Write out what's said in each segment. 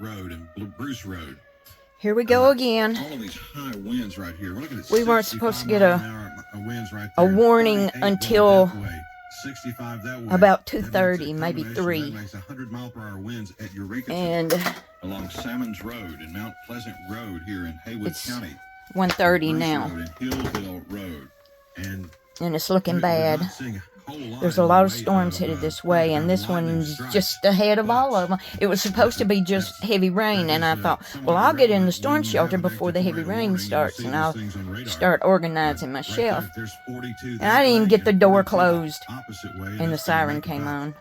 Road and Bruce Road. Here we go again. All of these high winds right here. We're looking at we weren't supposed to get winds right a there. warning until 65 that way. about 2:30, maybe 3. That makes 100-mile-per-hour winds at Eureka. And along Salmons Road and Mount Pleasant Road here in Haywood County. 1:30 now. Road and Hillville Road. And it's looking bad. There's a lot of storms headed this way, and this one's just ahead of all of them. It was supposed to be just heavy rain, and I thought, well, I'll get in the storm shelter before the heavy rain starts, and I'll start organizing my shelf. And I didn't even get the door closed, and the siren came on.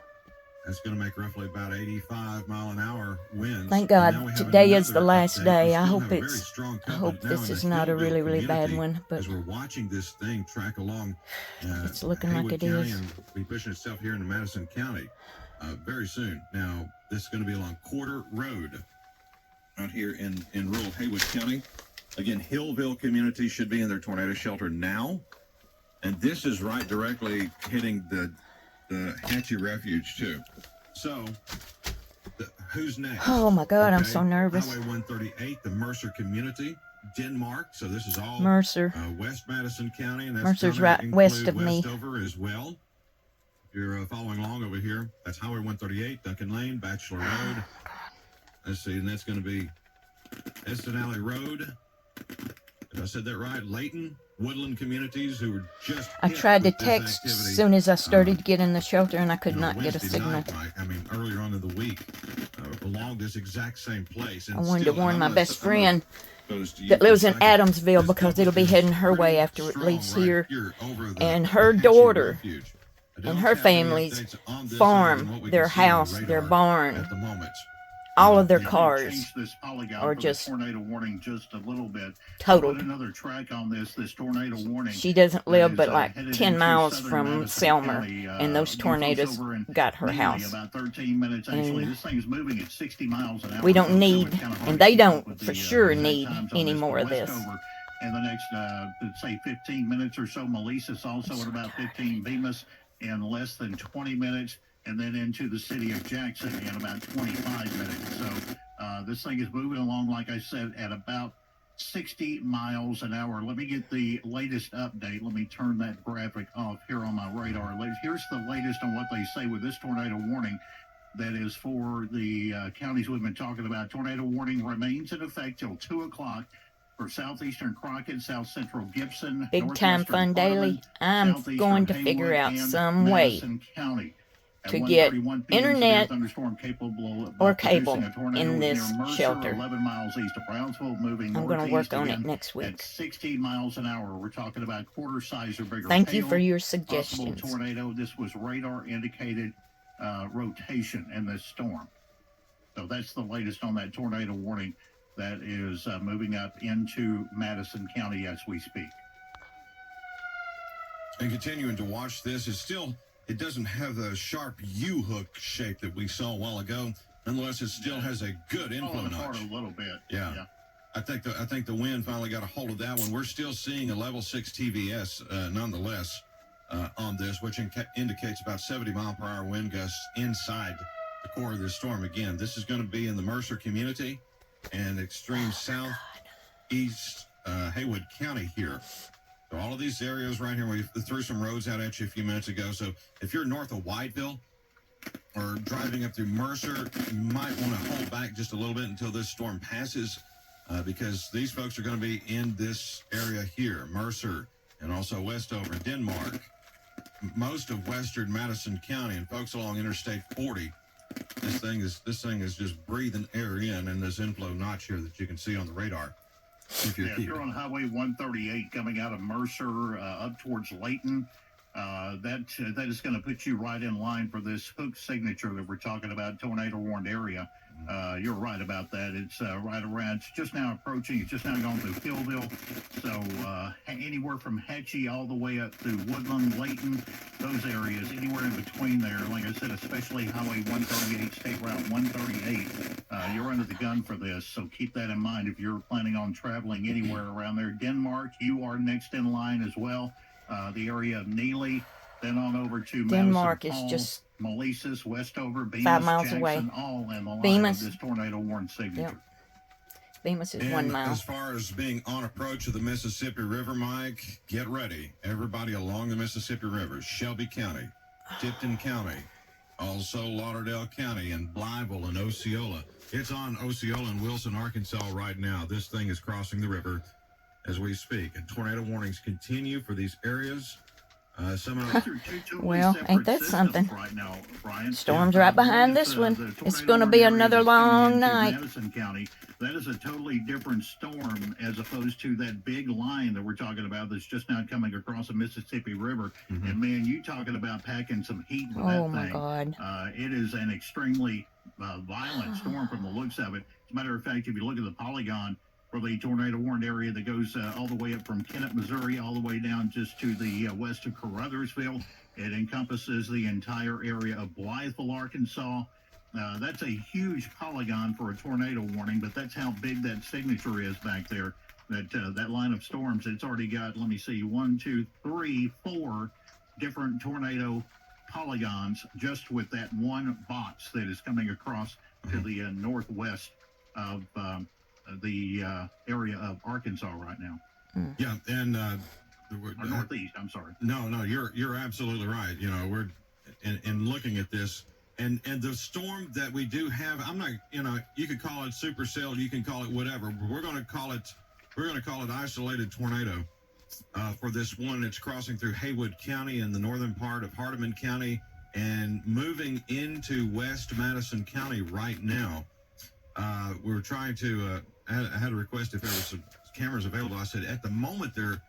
That's going to make roughly about 85-mile-an-hour winds. Thank God today is the last day. I hope this is not a really, really bad one. But as we're watching this thing track along, it's looking like it is. And be pushing itself here into Madison County very soon. Now, this is going to be along Quarter Road out here in rural Haywood County. Again, Hillville community should be in their tornado shelter now. And this is right directly hitting the Hatchie Refuge too. So, who's next? Oh my God, I'm so nervous. Highway 138, the Mercer community, Denmark. So this is all Mercer, West Madison County, and that's Mercer's right west of me. Westover as well. If you're following along over here, that's Highway 138, Duncan Lane, Bachelor Road. Let's see, and that's going to be Eston Alley Road. If I said that right, Layton. Woodland communities who were just. I tried to text as soon as I started to get in the shelter, and I could not get a signal. Earlier on in the week, along this exact same place. I wanted to warn my best friend that lives in Adamsville, because it'll be heading her way after it leaves here, and her daughter and her family's farm, their house, their barn, all of their cars are just tornado warning just a little bit. totaled. Another track on this tornado warning. She doesn't live but like 10 miles from Selmer, and those tornadoes got her house. About 13 minutes. Actually, this thing's moving at 60 miles an hour. We don't need, and they don't for sure need any more of this. In the next, let's say 15 minutes or so, Melissa's also at about 15. Bemis in less than 20 minutes. And then into the city of Jackson in about 25 minutes. So this thing is moving along, like I said, at about 60 miles an hour. Let me get the latest update. Let me turn that graphic off here on my radar. Here's the latest on what they say with this tornado warning. That is for the counties we've been talking about. Tornado warning remains in effect till 2 o'clock for southeastern Crockett, south central Gibson, Big time fun daily. I'm going to figure out some way to get internet or cable in this shelter. I'm going to work on it next week. At 16 miles an hour, we're talking about quarter size or bigger. Thank you for your suggestions. Tornado. This was radar indicated rotation in this storm. So that's the latest on that tornado warning that is moving up into Madison County as we speak. And continuing to watch this, it doesn't have the sharp U-hook shape that we saw a while ago. Nonetheless, it still has a good inflow notch. A little bit. Yeah. I think the wind finally got a hold of that one. We're still seeing a level 6 TVS nonetheless on this, which indicates about 70-mile-per-hour wind gusts inside the core of this storm. Again, this is going to be in the Mercer community and extreme southeast Haywood County here. So all of these areas right here, we threw some roads out at you a few minutes ago. So if you're north of Whiteville or driving up through Mercer, you might want to hold back just a little bit until this storm passes because these folks are going to be in this area here, Mercer, and also Westover, Denmark, most of western Madison County, and folks along Interstate 40. This thing is just breathing air in this inflow notch here that you can see on the radar. If you're on Highway 138 coming out of Mercer up towards Layton, that is going to put you right in line for this hook signature that we're talking about, tornado warned area. You're right about that. It's right around, it's just now approaching, it's just now going through Hillville. So anywhere from Hatchie all the way up through Woodland, Layton, those areas, anywhere in between there, like I said, especially Highway 138, State Route 138, you're under the gun for this. So keep that in mind if you're planning on traveling anywhere around there. Denmark, you are next in line as well. The area of Neely, Then on over to Denmark Madison is Falls, just Molesis, Westover, Bemis, 5 miles Jackson, away. all in the line Bemis. of this tornado warning signature. Yep. Bemis is And 1 mile. as far as being on approach of the Mississippi River, Mike, get ready. Everybody along the Mississippi River, Shelby County, Tipton County, also Lauderdale County, and Blytheville and Osceola. It's on Osceola and Wilson, Arkansas right now. This thing is crossing the river as we speak. And tornado warnings continue for these areas. Some of These are two totally Well, separate ain't that systems something? right now, Brian. Storm's right behind this one. The It's tornado going to be warning area another that's coming long into night. Madison County, that is a totally different storm as opposed to that big line that we're talking about that's just now coming across the Mississippi River. Mhm. And man, you talking about packing some heat with Oh that my thing. God. It is an extremely violent storm from the looks of it. As a matter of fact, if you look at the polygon for the tornado warned area that goes all the way up from Kennett, Missouri, all the way down just to the west of Caruthersville, it encompasses the entire area of Blytheville, Arkansas. That's a huge polygon for a tornado warning, but that's how big that signature is back there. That line of storms, it's already got, let me see, 1, 2, 3, 4 different tornado polygons just with that one box that is coming across to the northwest of the area of Arkansas right now. Yeah, and Or northeast, I'm sorry. No, you're absolutely right. You know, we're in looking at this, and the storm that we do have. I'm not, you could call it supercell, you can call it whatever. But we're going to call it isolated tornado for this one. It's crossing through Haywood County in the northern part of Hardeman County and moving into West Madison County right now. We were trying to. I had a request if there was some cameras available. I said at the moment there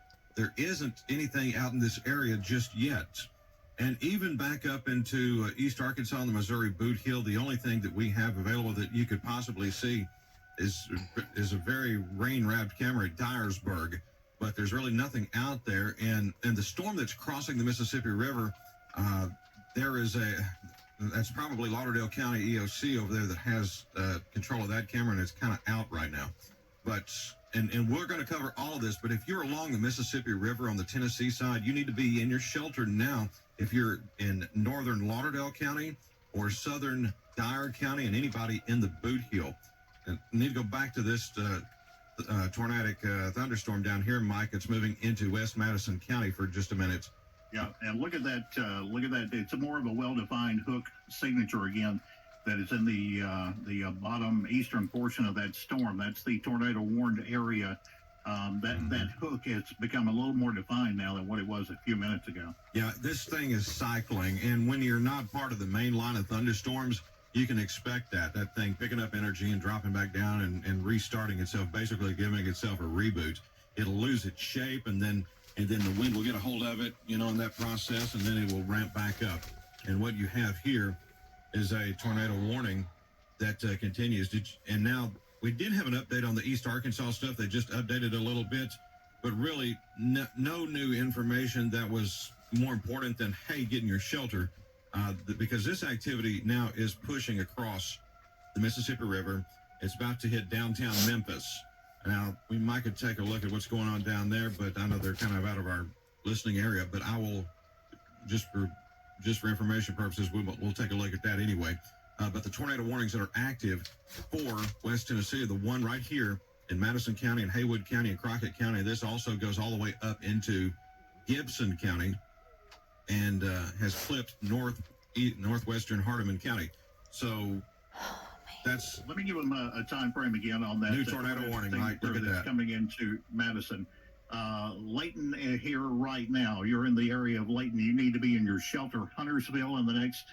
isn't anything out in this area just yet. And even back up into East Arkansas and the Missouri Boot Hill, the only thing that we have available that you could possibly see is a very rain-wrapped camera at Dyersburg. But there's really nothing out there. And the storm that's crossing the Mississippi River, that's probably Lauderdale County EOC over there that has control of that camera, and it's kind of out right now. But and we're going to cover all of this, but if you're along the Mississippi River on the Tennessee side, you need to be in your shelter now. If you're in northern Lauderdale County or southern Dyer County and anybody in the Boot Hill. And we need to go back to this tornadic thunderstorm down here, Mike. It's moving into West Madison County for just a minute. Yeah, and look at that. It's more of a well-defined hook signature again that is in the bottom eastern portion of that storm. That's the tornado warned area. That hook has become a little more defined now than what it was a few minutes ago. Yeah, this thing is cycling, and when you're not part of the main line of thunderstorms, you can expect that thing picking up energy and dropping back down and restarting itself, basically giving itself a reboot. It'll lose its shape, and then the wind will get a hold of it, in that process, and then it will ramp back up. And what you have here is a tornado warning that continues. And now we did have an update on the East Arkansas stuff. They just updated a little bit, but really no new information that was more important than, hey, get in your shelter, because this activity now is pushing across the Mississippi River. It's about to hit downtown Memphis. Now, we might could take a look at what's going on down there, but I know they're kind of out of our listening area, but I will, just for information purposes, we'll take a look at that anyway. But the tornado warnings that are active for West Tennessee, the one right here in Madison County and Haywood County and Crockett County, this also goes all the way up into Gibson County and has clipped northwestern Hardeman County. So that's... Let me give them a time frame again on that. New tornado warning, Mike. Look at that. Coming into Madison. Layton here right now. You're in the area of Layton. You need to be in your shelter. Huntersville in the next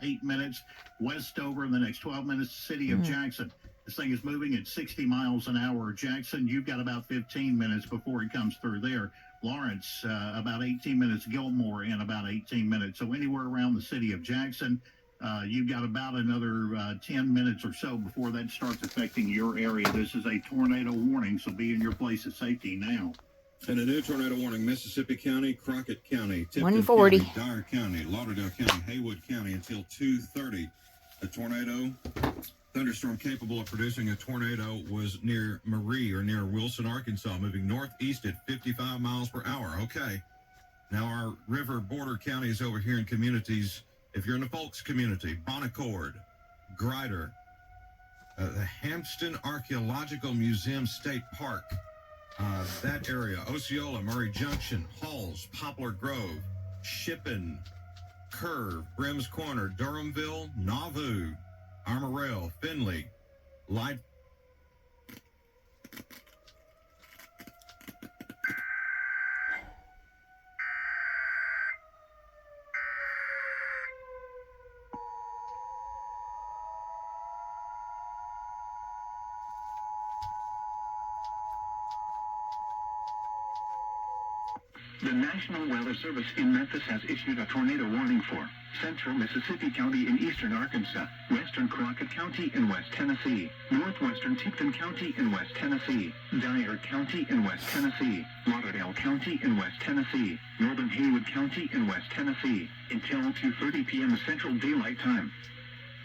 8 minutes. Westover in the next 12 minutes. City of Jackson. This thing is moving at 60 miles an hour. Jackson, you've got about 15 minutes before it comes through there. Lawrence, about 18 minutes. Gilmore in about 18 minutes. So anywhere around the city of Jackson, you've got about another 10 minutes or so before that starts affecting your area. This is a tornado warning, so be in your place of safety now. And a new tornado warning: Mississippi County, Crockett County, Tipton 140. County, Dyer County, Lauderdale County, Haywood County until 2:30. The tornado thunderstorm capable of producing a tornado was near Marie or near Wilson, Arkansas, moving northeast at 55 miles per hour. Okay. Now, our river border counties over here in communities, if you're in the Folks community, Bonaccord, Grider, the Hampton Archaeological Museum State Park, that area, Osceola, Murray Junction, Halls, Poplar Grove, Shippen, Curve, Brims Corner, Durhamville, Nauvoo, Armorel, Finley, Light. The National Weather Service in Memphis has issued a tornado warning for central Mississippi County in eastern Arkansas, western Crockett County in West Tennessee, northwestern Tipton County in West Tennessee, Dyer County in West Tennessee, Lauderdale County in West Tennessee, northern Haywood County in West Tennessee, until 2:30 p.m. Central Daylight Time.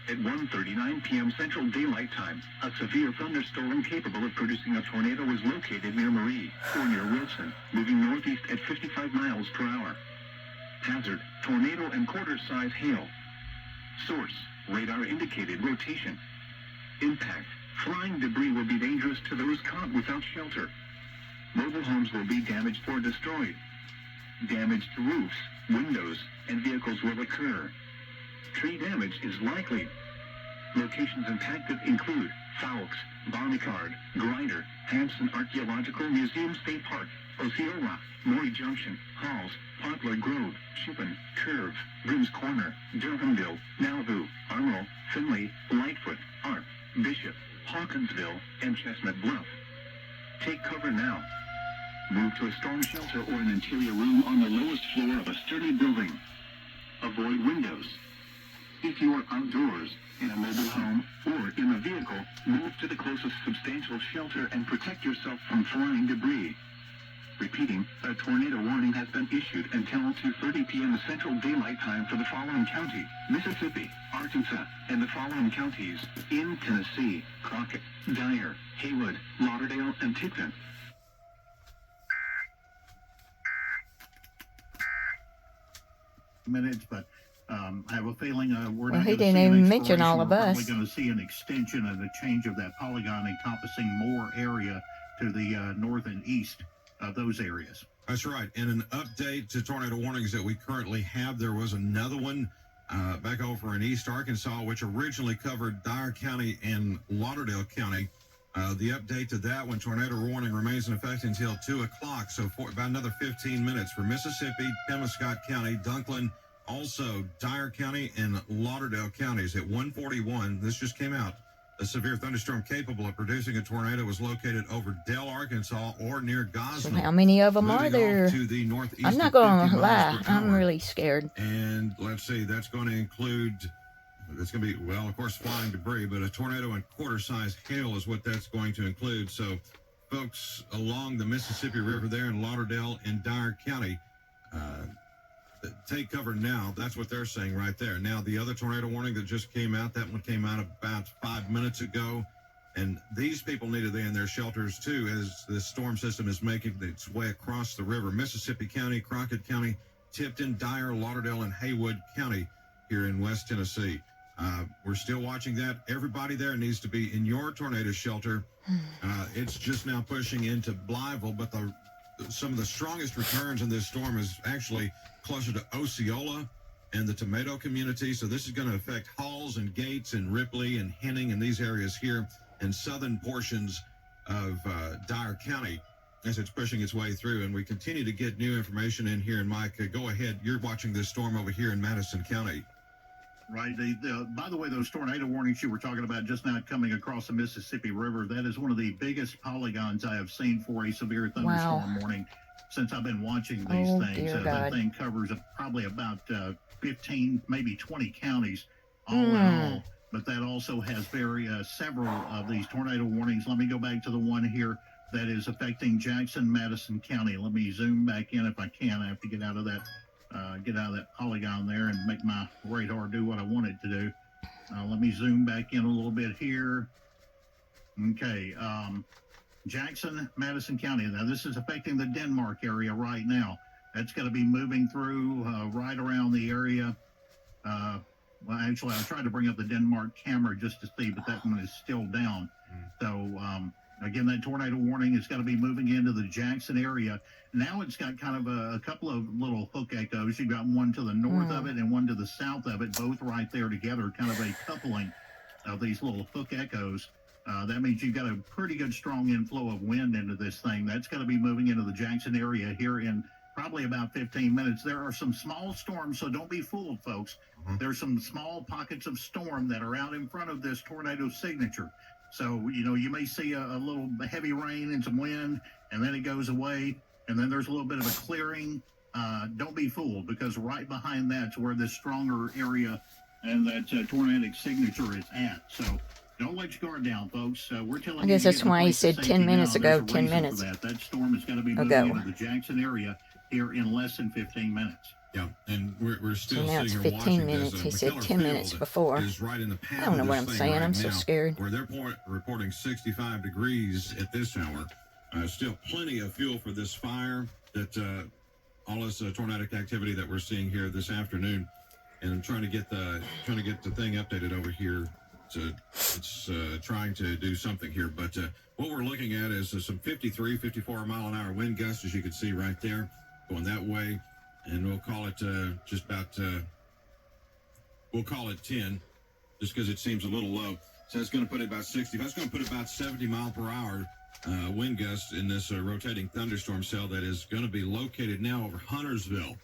At 1:39 p.m. Central Daylight Time, a severe thunderstorm capable of producing a tornado was located near Marie, or near Wilson, moving northeast at 55 miles per hour. Hazard, tornado and quarter-size hail. Source, radar indicated rotation. Impact, flying debris will be dangerous to those caught without shelter. Mobile homes will be damaged or destroyed. Damage to roofs, windows, and vehicles will occur. Tree damage is likely. Locations impacted include Fowlks, Bonaccord, Grider, Hampton Archaeological Museum State Park, Osceola, Maury Junction, Halls, Poplar Grove, Shippen, Curve, Brims Corner, Durhamville, Nauvoo, Armorel, Finley, Lightfoot, Arp, Bishop, Hawkinsville, and Chestnut Bluff. Take cover now. Move to a storm shelter or an interior room on the lowest floor of a sturdy building. Avoid windows. If you are outdoors, in a mobile home, or in a vehicle, move to the closest substantial shelter and protect yourself from flying debris. Repeating, a tornado warning has been issued until 2:30 p.m. Central Daylight Time for the following county: Mississippi, Arkansas, and the following counties in Tennessee: Crockett, Dyer, Haywood, Lauderdale, and Tipton. Minutes, but I have a feeling we're Well, not he going to see didn't an even mention all expiration. of We're us. probably going to see an extension and a change of that polygon encompassing more area to the north and east of those areas. That's right. And an update to tornado warnings that we currently have, there was another one back over in East Arkansas, which originally covered Dyer County and Lauderdale County. The update to that one, tornado warning remains in effect until 2 o'clock, so for about another 15 minutes for Mississippi, Pemiscot County, Dunklin, also Dyer County and Lauderdale counties. At 1:41, this just came out, a severe thunderstorm capable of producing a tornado was located over Dell, Arkansas, or near Gosnell. So how many of them are Moving there? off to the northeast I'm not at going 50 to miles lie. per I'm hour. really scared. And let's see, that's going to include, it's going to be, well, of course, flying debris, but a tornado and quarter-size hail is what that's going to include. So, folks along the Mississippi River there in Lauderdale and Dyer County, take cover now. That's what they're saying right there. Now, the other tornado warning that just came out, that one came out about 5 minutes ago. And these people need to be in their shelters, too, as this storm system is making its way across the river. Mississippi County, Crockett County, Tipton, Dyer, Lauderdale, and Haywood County here in West Tennessee. We're still watching that. Everybody there needs to be in your tornado shelter. It's just now pushing into Blytheville, but some of the strongest returns in this storm is actually closer to Osceola and the Tomato community. So this is going to affect Halls and Gates and Ripley and Henning and these areas here in southern portions of Dyer County as it's pushing its way through. And we continue to get new information in here. And Mike, go ahead. You're watching this storm over here in Madison County. Right. By the way, those tornado warnings you were talking about just now coming across the Mississippi River, that is one of the biggest polygons I have seen for a severe thunderstorm warning since I've been watching these things. That thing covers probably about 15, maybe 20 counties all in all. But that also has several of these tornado warnings. Let me go back to the one here that is affecting Jackson, Madison County. Let me zoom back in if I can. I have to get out of that polygon there and make my radar do what I want it to do. Let me zoom back in a little bit here. Okay, Jackson, Madison County. Now this is affecting the Denmark area right now. That's going to be moving through right around the area. Well, actually, I tried to bring up the Denmark camera just to see, but that one is still down. So, again, that tornado warning is going to be moving into the Jackson area. Now it's got kind of a couple of little hook echoes. You've got one to the north of it and one to the south of it, both right there together, kind of a coupling of these little hook echoes. That means you've got a pretty good strong inflow of wind into this thing. That's going to be moving into the Jackson area here in probably about 15 minutes. There are some small storms, so don't be fooled, folks. There's some small pockets of storm that are out in front of this tornado signature. So, you may see a little heavy rain and some wind, and then it goes away, and then there's a little bit of a clearing. Don't be fooled, because right behind that's where this stronger area and that tornadic signature is at. So don't let your guard down, folks. We're telling you. I guess that's why he said 10 minutes ago, 10 minutes that storm is going to be moving into the Jackson area here in less than 15 minutes. Yeah, and we're still so now it's 15 minutes. He said 10 minutes before. Right in the I don't know what I'm saying. I'm so scared. Where they're reporting 65 degrees at this hour. Still plenty of fuel for this fire. That all this tornadic activity that we're seeing here this afternoon. And I'm trying to get the thing updated over here. It's trying to do something here, but what we're looking at is some 53, 54 mile an hour wind gusts, as you can see right there, going that way. And we'll call it just about, we'll call it 10, just because it seems a little low. So that's going to put it about 60. That's going to put about 70 mile per hour wind gusts in this rotating thunderstorm cell that is going to be located now over Huntersville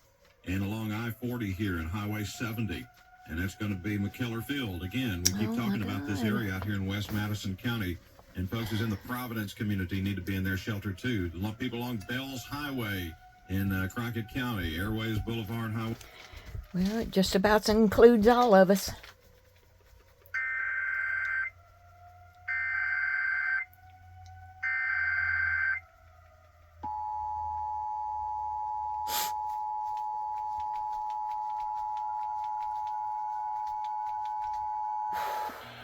and along I-40 here and Highway 70. And that's going to be McKellar Field. Again, we keep talking about this area out here in West Madison County. And folks who's in the Providence community need to be in their shelter, too. People along Bells Highway in Crockett County, Airways Boulevard Highway. Well, it just about includes all of us.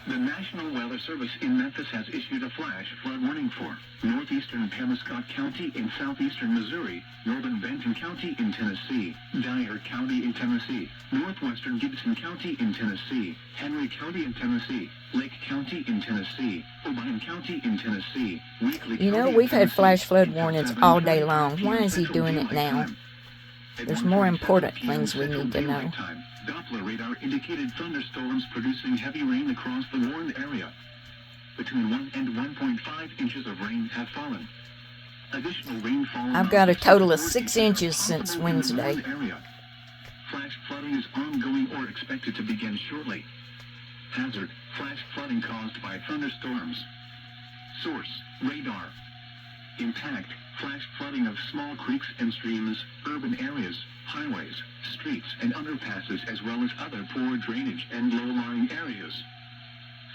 The National Weather Service in Memphis has issued a flash flood warning for northeastern Pemiscot County in southeastern Missouri, northern Benton County in Tennessee, Dyer County in Tennessee, northwestern Gibson County in Tennessee, Henry County in Tennessee, Lake County in Tennessee, Obion County in Tennessee, Weakley we've had flash flood warnings all day long. Why is he doing it now? There's more important things we need to know. Doppler radar indicated thunderstorms producing heavy rain across the warned area. Between 1 and 1.5 inches of rain have fallen. Additional rainfall. I've got a total of 6 inches since Wednesday. Flash flooding is ongoing or expected to begin shortly. Hazard: flash flooding caused by thunderstorms. Source: radar. Impact: flash flooding of small creeks and streams, urban areas, highways, streets, and underpasses, as well as other poor drainage and low-lying areas.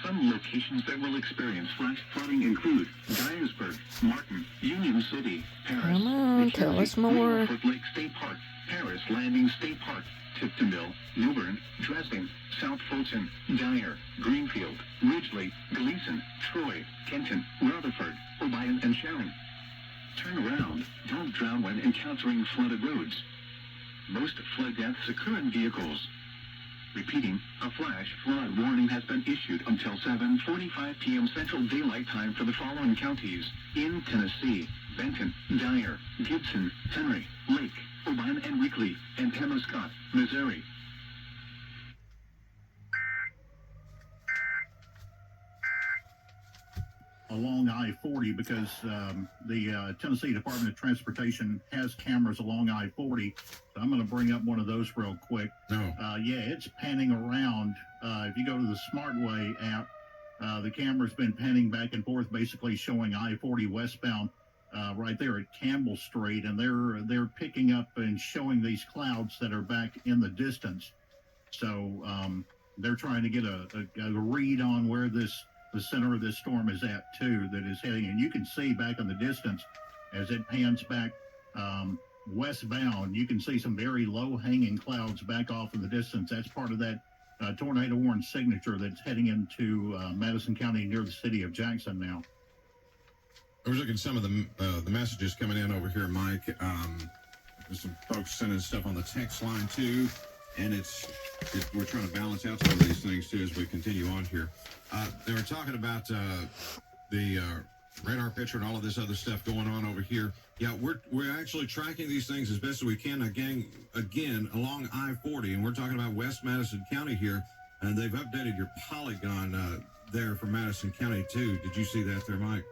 Some locations that will experience flash flooding include Dyersburg, Martin, Union City, Paris, Come on, tell us more. Foot Lake State Park, Paris Landing State Park, Tiptonville, New Bern, Dresden, South Fulton, Dyer, Greenfield, Ridgely, Gleason, Troy, Kenton, Rutherford, Obion, and Sharon. Turn around. Don't drown when encountering flooded roads. Most flood deaths occur in vehicles. Repeating, a flash flood warning has been issued until 7:45 p.m. Central Daylight Time for the following counties in Tennessee: Benton, Dyer, Gibson, Henry, Lake, Obion and Weakley, and Pemiscot, Missouri. Along I-40, because the Tennessee Department of Transportation has cameras along I-40. So I'm going to bring up one of those real quick. Yeah, it's panning around. If you go to the SmartWay app, the camera's been panning back and forth, basically showing I-40 westbound right there at Campbell Street, and they're picking up and showing these clouds that are back in the distance. So they're trying to get a read on where the center of this storm is at too, that is heading, and you can see back in the distance as it pans back westbound, you can see some very low hanging clouds back off in the distance. That's part of that tornado warning signature that's heading into Madison County near the city of Jackson now. I was looking at some of the messages coming in over here, Mike. There's some folks sending stuff on the text line too, and we're trying to balance out some of these things too as we continue on here. They were talking about the radar picture and all of this other stuff going on over here. Yeah, we're actually tracking these things as best as we can again along I-40, and we're talking about West Madison County here, and they've updated your polygon there for Madison County too. Did you see that there, Mike?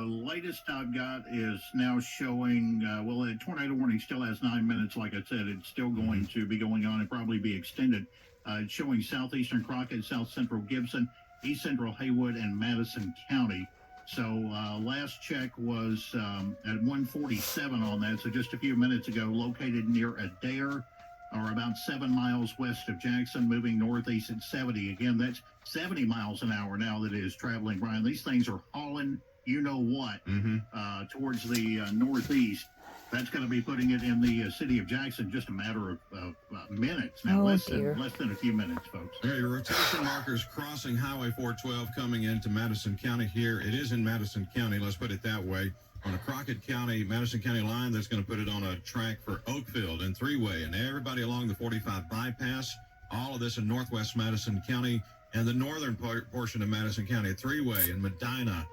Latest I've got is now showing, well, the tornado warning still has 9 minutes. Like I said, it's still going to be going on and probably be extended. It's showing southeastern Crockett, south central Gibson, east central Haywood, and Madison County. So last check was at 1:47 on that. So just a few minutes ago, located near Adair, or about 7 miles west of Jackson, moving northeast at 70. Again, that's 70 miles an hour now that it is traveling, Brian. These things are hauling you know what towards the northeast. That's going to be putting it in the city of Jackson just a matter of minutes now. Less than a few minutes, folks. All right, your rotation markers crossing Highway 412 coming into Madison County here. It is in Madison County, let's put it that way. On the Crockett County, Madison County line, that's going to put it on a track for Oakfield and three-way. And everybody along the 45 bypass, all of this in northwest Madison County and the northern portion of Madison County, three-way in Medina.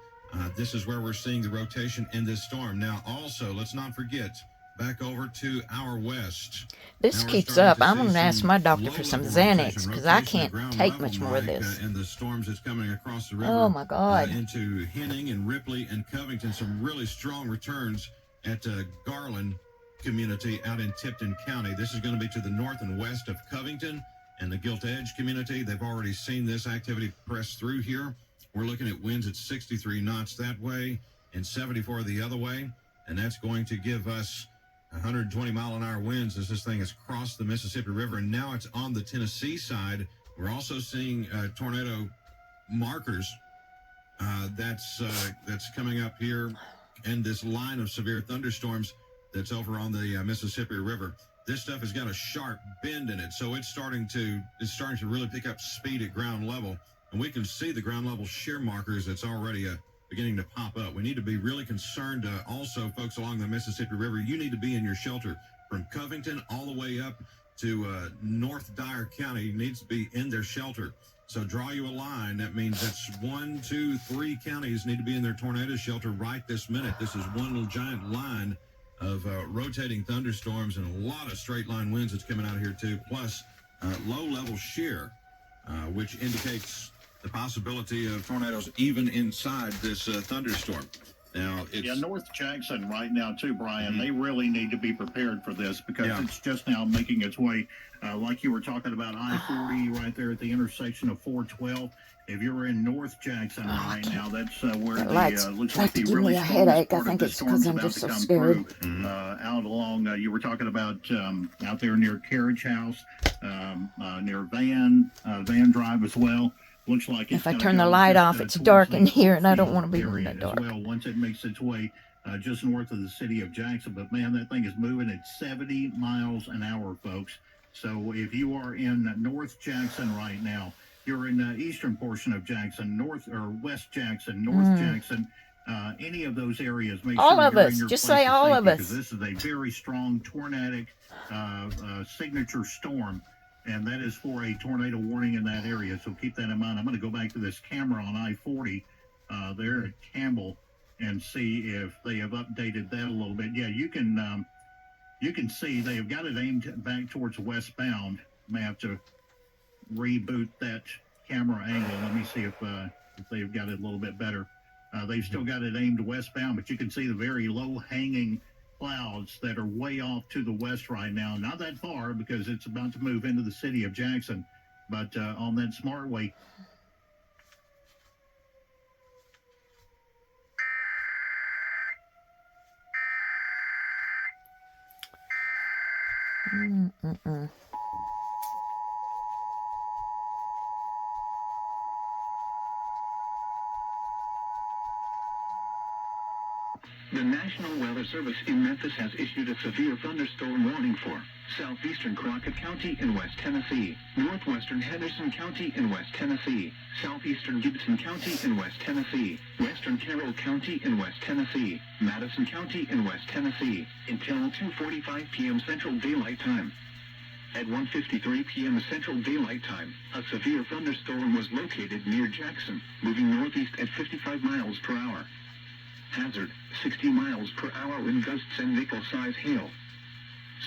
This is where we're seeing the rotation in this storm. Now, also, let's not forget, back over to our west. This keeps up. I'm going to ask my doctor for some Xanax because I can't take much more of this. And the storms that's coming across the river. Oh, my God. Into Henning and Ripley and Covington. Some really strong returns at Garland community out in Tipton County. This is going to be to the north and west of Covington and the Gilt Edge community. They've already seen this activity press through here. We're looking at winds at 63 knots that way and 74 the other way. And that's going to give us 120 mile an hour winds as this thing has crossed the Mississippi River. And now it's on the Tennessee side. We're also seeing tornado markers that's coming up here in this line of severe thunderstorms that's over on the Mississippi River. This stuff has got a sharp bend in it, so it's starting to really pick up speed at ground level. And we can see the ground level shear markers that's already beginning to pop up. We need to be really concerned also, folks, along the Mississippi River. You need to be in your shelter from Covington all the way up to North Dyer County. Needs to be in their shelter. So draw you a line. That means that's 1, 2, 3 counties need to be in their tornado shelter right this minute. This is one little giant line of rotating thunderstorms and a lot of straight line winds that's coming out here too, plus low level shear, which indicates the possibility of tornadoes even inside this thunderstorm. Now, it's North Jackson right now too, Brian. They really need to be prepared for this because it's just now making its way. Like you were talking about I-40 right there at the intersection of 412. If you're in North Jackson right now, that's where looks like the really strongest part of the storm's about to come through. Out along, you were talking about out there near Carriage House, near Van Drive as well. Looks like if I turn the light off, it's dark in here, and I don't want to be in the dark. Well, once it makes its way just north of the city of Jackson, but man, that thing is moving at 70 miles an hour, folks. So if you are in North Jackson right now, you're in the eastern portion of Jackson, north or west Jackson, North Jackson, any of those areas, make all sure of you're us. in your Just place say of all safety, of us. because this is a very strong tornadic signature storm. And that is for a tornado warning in that area. So keep that in mind. I'm going to go back to this camera on I-40 there at Campbell and see if they have updated that a little bit. Yeah, you can see they have got it aimed back towards westbound. May have to reboot that camera angle. Let me see if they've got it a little bit better. They've still got it aimed westbound, but you can see the very low-hanging clouds that are way off to the west right now. Not that far because it's about to move into the city of Jackson, but on that smartway. The National Weather Service in Memphis has issued a severe thunderstorm warning for southeastern Crockett County in West Tennessee, northwestern Henderson County in West Tennessee, southeastern Gibson County in West Tennessee, western Carroll County in West Tennessee, Madison County in West Tennessee, until 2:45 p.m. Central Daylight Time. At 1:53 p.m. Central Daylight Time, a severe thunderstorm was located near Jackson, moving northeast at 55 miles per hour. Hazard, 60 miles per hour wind gusts and nickel-size hail.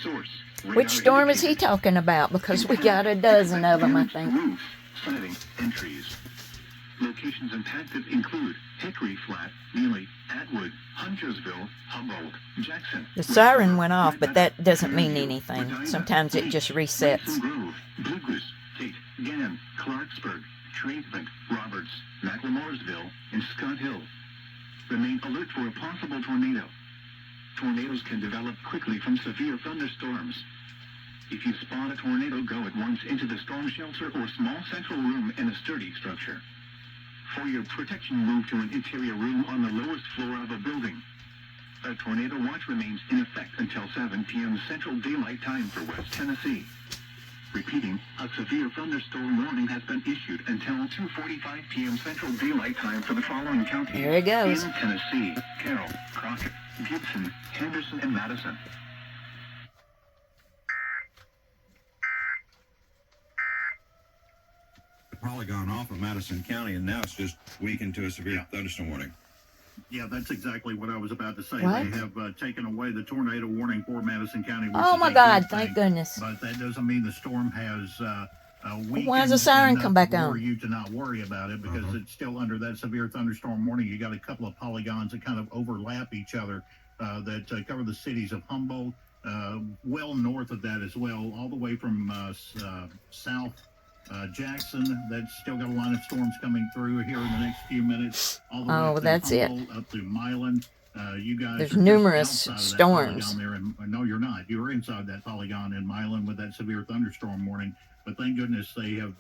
Source. Which storm is he talking about? Because we got a dozen of them, I think. Roof, siding, and trees. Locations impacted include Hickory Flat, Neely, Atwood, Huntersville, Humboldt, Jackson. The siren went off, but that doesn't mean anything. Sometimes it just resets. Grove, Bluegrass, Tate, Gannon, Clarksburg, Tradevent, Roberts, McLemoresville, and Scott Hill. Remain alert for a possible tornado. Tornadoes can develop quickly from severe thunderstorms. If you spot a tornado, go at once into the storm shelter or small central room in a sturdy structure. For your protection, move to an interior room on the lowest floor of a building. A tornado watch remains in effect until 7 p.m. Central Daylight Time for West Tennessee. Repeating, a severe thunderstorm warning has been issued until 2:45 p.m. Central Daylight Time for the following counties. There it goes. In Tennessee, Carroll, Crockett, Gibson, Henderson, and Madison. Probably gone off of Madison County, and now it's just weakened to a severe thunderstorm warning. Yeah, that's exactly what I was about to say. What? They have taken away the tornado warning for Madison County. Which Oh is my a God, good thank thing, goodness. But that doesn't mean the storm has weakened. Why does the siren enough come back for on? you to not worry about it, because it's still under that severe thunderstorm warning. You got a couple of polygons that kind of overlap each other that cover the cities of Humboldt, well north of that as well, all the way from south Jackson. That's still got a line of storms coming through here in the next few minutes. All the way up that's through it. Humboldt, up through Milan. You guys There's are just numerous outside of that storms. polygon there, and no, you're not. You're inside that polygon in Milan with that severe thunderstorm warning. But thank goodness they have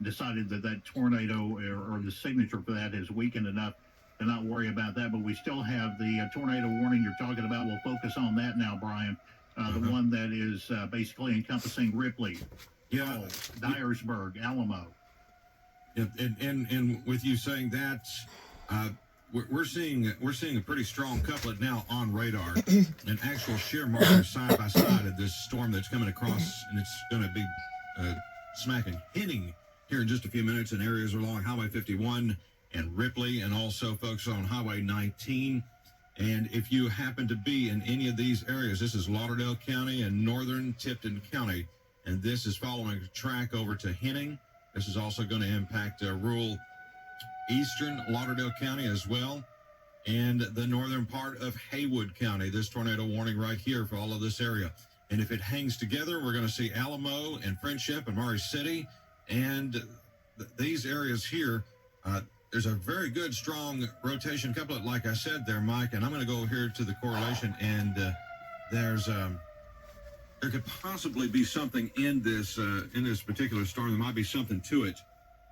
decided that that tornado or the signature for that is weakened enough to not worry about that. But we still have the tornado warning you're talking about. We'll focus on that now, Brian. The one that is basically encompassing Ripley, Dyersburg, Alamo. Yeah, and with you saying that, we're seeing a pretty strong couplet now on radar, an actual shear marker side by side of this storm that's coming across, and it's going to be hitting here in just a few minutes in areas along Highway 51 and Ripley, and also folks on Highway 19. And if you happen to be in any of these areas, this is Lauderdale County and northern Tipton County, and this is following a track over to Henning. This is also going to impact rural eastern Lauderdale County as well, and the northern part of Haywood County. This tornado warning right here for all of this area. And if it hangs together, we're going to see Alamo and Friendship and Murray City, and these areas here. There's a very good, strong rotation couplet, like I said there, Mike, and I'm going to go here to the correlation, and there could possibly be something in this particular storm. There might be something to it,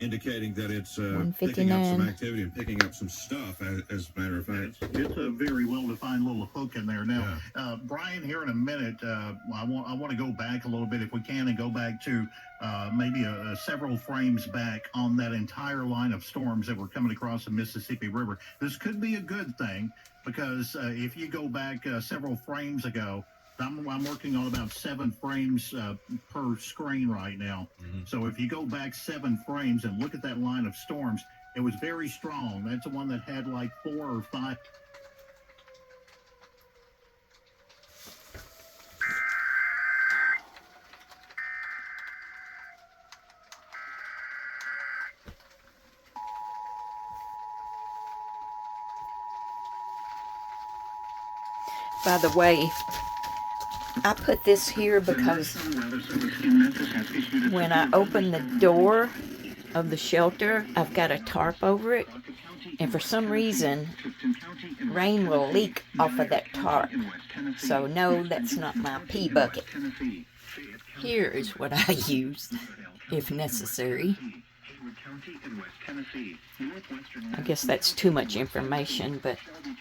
indicating that it's picking up some activity and picking up some stuff, as a matter of fact. It's a very well-defined little hook in there. Now, Brian, here in a minute, I want to go back a little bit, if we can, and go back to maybe several frames back on that entire line of storms that were coming across the Mississippi River. This could be a good thing, because if you go back several frames ago, I'm working on about 7 frames per screen right now. So if you go back 7 frames and look at that line of storms, it was very strong. That's the one that had like 4 or 5. By the way, I put this here because when I open the door of the shelter, I've got a tarp over it, and for some reason, rain will leak off of that tarp. So no, that's not my pee bucket. Here is what I use, if necessary. I guess that's too much information, but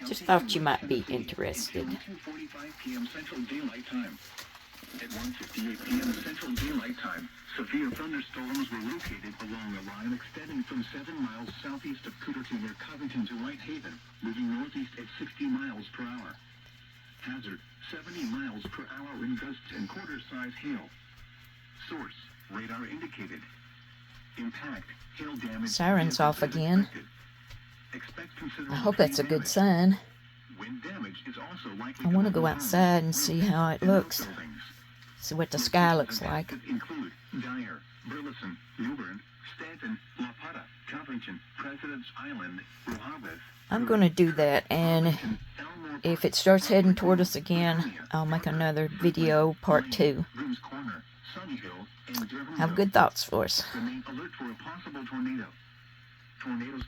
Just thought you might be interested. 2:45 p.m. Central Daylight Time. At 1:58 p.m. Central Daylight Time, severe thunderstorms were located along a line extending from 7 miles southeast of Cooterton near Covington to Whitehaven, moving northeast at 60 miles per hour. Hazard, 70 miles per hour wind gusts and quarter-size hail. Source, radar indicated. Impact, hail damage. Siren's off again. Expect considerable I hope that's a good sign. Wind damage is also likely I want to go outside and see how it looks. See what the sky looks like. Include Dyer, Burleson, Newbern, Stanton, La Pata, Covington, President's Island, Rojaves. I'm going to do that, and if it starts heading toward us again, I'll make another video, part 2. Have good thoughts for us. Remain alert for a possible tornado. Tornadoes